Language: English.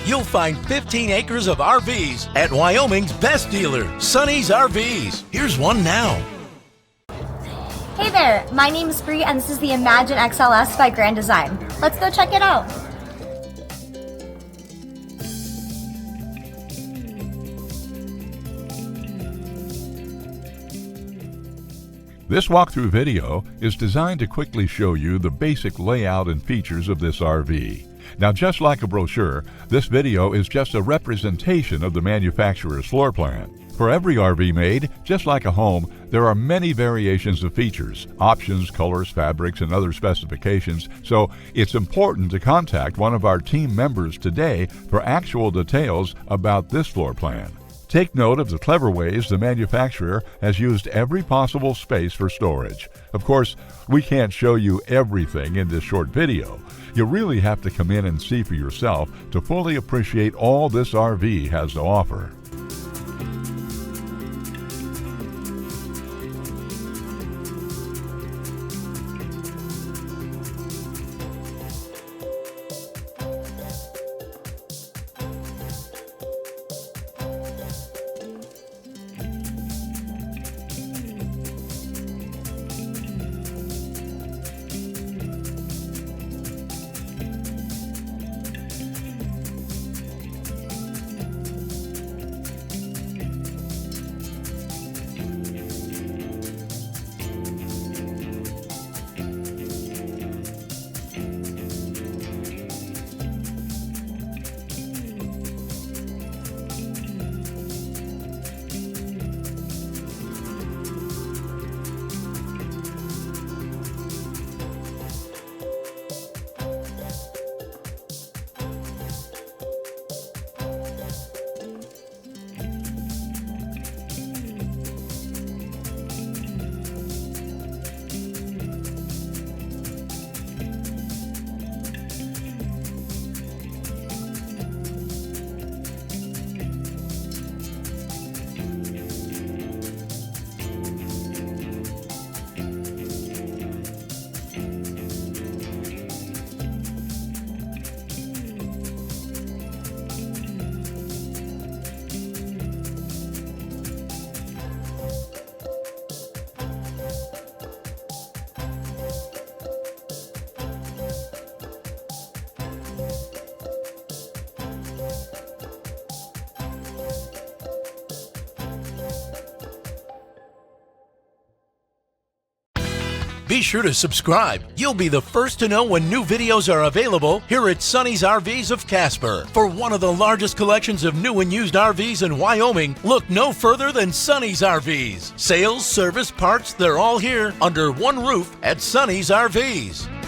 you'll find 15 acres of RVs at Wyoming's best dealer, Sonny's RVs. Here's one now. Hey there, my name is Bree and this is the Imagine XLS by Grand Design. Let's go check it out. This walkthrough video is designed to quickly show you the basic layout and features of this RV. Now, just like a brochure, this video is just a representation of the manufacturer's floor plan. For every RV made, just like a home, there are many variations of features, options, colors, fabrics, and other specifications, so it's important to contact one of our team members today for actual details about this floor plan. Take note of the clever ways the manufacturer has used every possible space for storage. Of course, we can't show you everything in this short video. You really have to come in and see for yourself to fully appreciate all this RV has to offer. Be sure to subscribe. You'll be the first to know when new videos are available here at Sonny's RVs of Casper. For one of the largest collections of new and used RVs in Wyoming, look no further than Sonny's RVs. Sales, service, parts, they're all here under one roof at Sonny's RVs.